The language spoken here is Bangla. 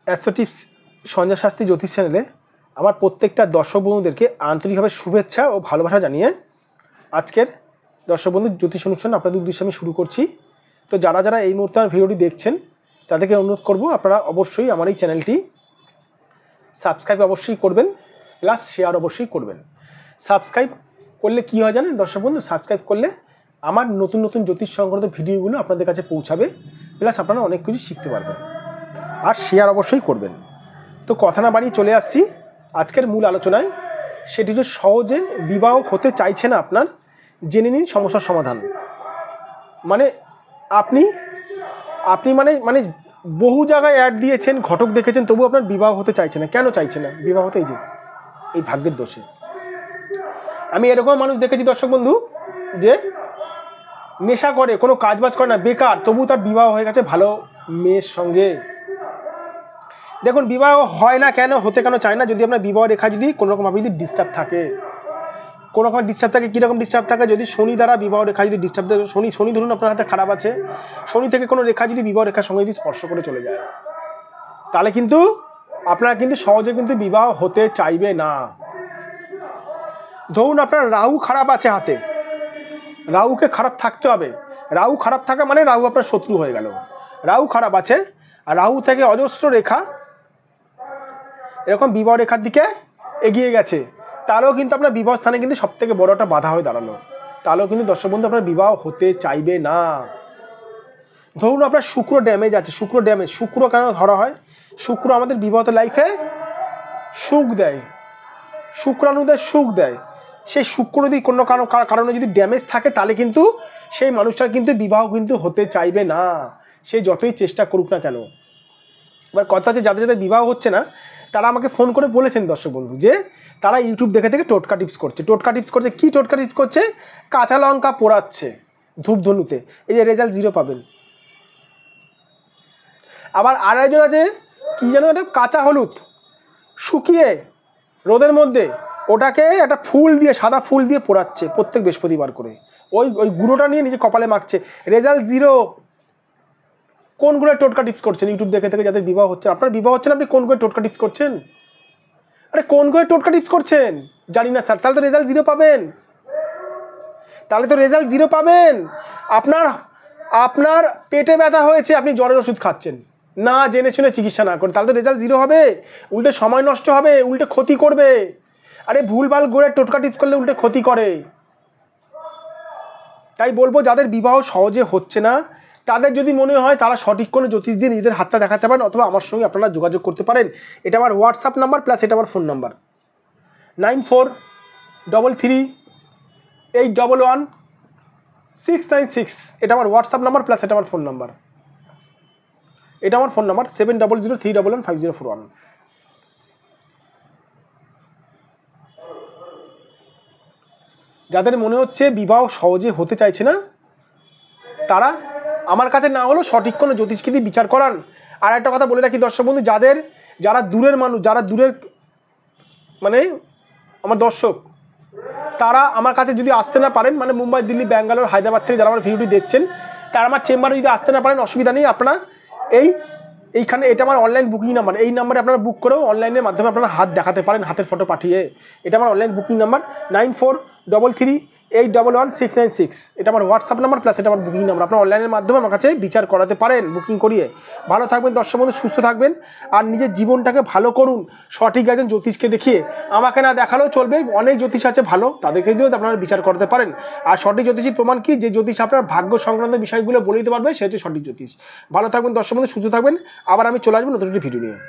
অ্যাস্ট্রো টিপস সঞ্জয় শাস্ত্রী জ্যোতিষ চ্যানেলে আমার প্রত্যেকটা দর্শক বন্ধুদেরকে আন্তরিকভাবে শুভেচ্ছা ও ভালোবাসা জানিয়ে আজকের দর্শক বন্ধু জ্যোতিষ অনুষ্ঠান আপনাদের উদ্দেশ্যে আমি শুরু করছি। তো যারা যারা এই মুহূর্তে আমার ভিডিওটি দেখছেন তাদেরকে অনুরোধ করব, আপনারা অবশ্যই আমার এই চ্যানেলটি সাবস্ক্রাইব অবশ্যই করবেন, প্লাস শেয়ার অবশ্যই করবেন। সাবস্ক্রাইব করলে কী হয় জানেন দর্শক বন্ধু? সাবস্ক্রাইব করলে আমার নতুন নতুন জ্যোতিষ সংক্রান্ত ভিডিওগুলো আপনাদের কাছে পৌঁছাবে, প্লাস আপনারা অনেক কিছু শিখতে পারবেন। আর শেয়ার অবশ্যই করবেন। তো কথা না বাড়িয়ে চলে আসছি আজকের মূল আলোচনায়। সেটি যে সহজে বিবাহ হতে চাইছে না আপনার, জেনে নিন সমস্যার সমাধান। মানে আপনি মানে বহু জায়গায় অ্যাড দিয়েছেন, ঘটক দেখেছেন, তবু আপনার বিবাহ হতে চাইছে না। কেন চাইছে না বিবাহ হতে? এই ভাগ্যের দোষে। আমি এরকম মানুষ দেখেছি দর্শক বন্ধু, যে নেশা করে, কোনো কাজবাজ করে না, বেকার, তবু তার বিবাহ হয়ে গেছে ভালো মেয়ের সঙ্গে। দেখুন, বিবাহ হয় না কেন, হতে কেন চায় না? যদি আপনার বিবাহ রেখা যদি কোনোরকমভাবে যদি ডিস্টার্ব থাকে, কোনো রকম ডিস্টার্ব থাকে, কীরকম ডিস্টার্ব থাকে? যদি শনি দ্বারা বিবাহ রেখা যদি ডিস্টার্ব থাকে, শনি ধরুন আপনার হাতে খারাপ আছে, শনি থেকে কোনো রেখা যদি বিবাহ রেখার সঙ্গে যদি স্পর্শ করে চলে যায়, তাহলে কিন্তু আপনারা কিন্তু সহজে কিন্তু বিবাহ হতে চাইবে না। ধরুন আপনার রাহু খারাপ আছে হাতে, রাহুকে খারাপ থাকতে হবে। রাহু খারাপ থাকা মানে রাহু আপনার শত্রু হয়ে গেল। রাহু খারাপ আছে, আর রাহু থেকে অজস্র রেখা এরকম বিবাহ রেখার দিকে এগিয়ে গেছে, তাহলেও কিন্তু আপনার বিবাহ স্থানে কিন্তু সব থেকে বড় একটা বাধা হয়ে দাঁড়ালো। তাহলেও কিন্তু দর্শক বন্ধু আপনার বিবাহ হতে চাইবে না। ধরুন আপনার শুক্র ড্যামেজ আছে, শুক্র ড্যামেজ। শুক্র কেন ধরা হয়? শুক্র আমাদের বিবাহত লাইফে সুখ দেয়, শুক্রাণু দেয়, সুখ দেয়। সেই শুক্র যদি কোনো কারণে যদি ড্যামেজ থাকে, তাহলে কিন্তু সেই মানুষটার কিন্তু বিবাহ কিন্তু হতে চাইবে না, সে যতই চেষ্টা করুক না কেন। এবার কথা হচ্ছে, যাদের যাদের বিবাহ হচ্ছে না তারা আমাকে ফোন করে বলেছেন দর্শক বন্ধু, যে তারা ইউটিউব দেখে থেকে টোটকা টিপস করছে। টোটকা টিপস করছে, কী টোটকা টিপস করছে? কাঁচা লঙ্কা পোড়াচ্ছে ধূপধনুতে, এই যে রেজাল্ট 0 পাবেন। আবার আরেকজন আছে, কী যেন, এটা কাঁচা হলুদ শুকিয়ে রোদের মধ্যে ওটাকে একটা ফুল দিয়ে, সাদা ফুল দিয়ে পোড়াচ্ছে প্রত্যেক বৃহস্পতিবার করে। ওই গুঁড়োটা নিয়ে নিজে কপালে মাখছে, রেজাল্ট 0। কোনগুলো টোটকা টিপস করছেন ইউটিউব দেখে থেকে যাদের বিবাহ হচ্ছে? আপনার বিবাহ হচ্ছে না, আপনি কোন করে টোটকা টিপস করছেন? আরে কোন করে টোটকা টিপস করছেন? জানি না স্যার। তাহলে তো রেজাল্ট 0 পাবেন, তাহলে তো রেজাল্ট 0 পাবেন। আপনার পেটে ব্যথা হয়েছে, আপনি জ্বরের ওষুধ খাচ্ছেন না জেনে শুনে, চিকিৎসা না করে, তাহলে তো রেজাল্ট 0 হবে। উল্টে সময় নষ্ট হবে, উল্টে ক্ষতি করবে। আরে ভুলভাল করে টোটকা টিপস করলে উল্টে ক্ষতি করে। তাই বলবো, যাদের বিবাহ সহজে হচ্ছে না, তাদের যদি মনে হয় তারা সঠিক কোনো জ্যোতিষ দিয়ে নিজেদের হাতটা দেখাতে পারেন, অথবা আমার সঙ্গে আপনারা যোগাযোগ করতে পারেন। এটা আমার হোয়াটসঅ্যাপ নাম্বার, প্লাস এটা আমার ফোন নাম্বার 9433811696। এটা আমার হোয়াটসঅ্যাপ নাম্বার, প্লাস এটা আমার ফোন নাম্বার। এটা আমার ফোন নাম্বার 7003115041। যাদের মনে হচ্ছে বিবাহ সহজে হতে চাইছে না, তারা আমার কাছে না হলেও সঠিক কোনো জ্যোতিষকে দিয়ে বিচার করান। আর একটা কথা বলে রাখি দর্শক বন্ধু, যারা দূরের মানুষ, যারা দূরের মানে আমার দর্শক, তারা আমার কাছে যদি আসতে না পারেন, মানে মুম্বাই, দিল্লি, ব্যাঙ্গালোর, হায়দ্রাবাদ থেকে যারা আমার ভিডিওটি দেখছেন, তারা আমার চেম্বারে যদি আসতে না পারেন, অসুবিধা নেই। আপনারা এইখানে, এটা আমার অনলাইন বুকিং নাম্বার, এই নাম্বারে আপনারা বুক করেও অনলাইনের মাধ্যমে আপনারা হাত দেখাতে পারেন, হাতের ফটো পাঠিয়ে। এটা আমার অনলাইন বুকিং নাম্বার 9433811696। এটা আমার হোয়াটসঅ্যাপ নাম্বার, প্লাস এটা আমার বুকিং নাম্বার। আপনারা অনলাইনের মাধ্যমে আমার কাছে বিচার করাতে পারেন বুকিং করিয়ে। ভালো থাকবেন দর্শক বন্ধু, সুস্থ থাকবেন, আর নিজের জীবনটাকে ভালো করুন সঠিক একজন জ্যোতিষকে দেখিয়ে। আমাকে না দেখালেও চলবে, অনেক জ্যোতিষ আছে ভালো, তাদেরকে দিয়েও আপনারা বিচার করাতে পারেন। আর সঠিক জ্যোতিষীর প্রমাণ কি? যে জ্যোতিষ আপনার ভাগ্য সংক্রান্ত বিষয়গুলো বলে দিতে পারবে, সে হচ্ছে সঠিক জ্যোতিষ। ভালো থাকবেন দর্শক বন্ধু, সুস্থ থাকবেন। আবার আমি চলে আসবো নতুন একটি ভিডিও নিয়ে।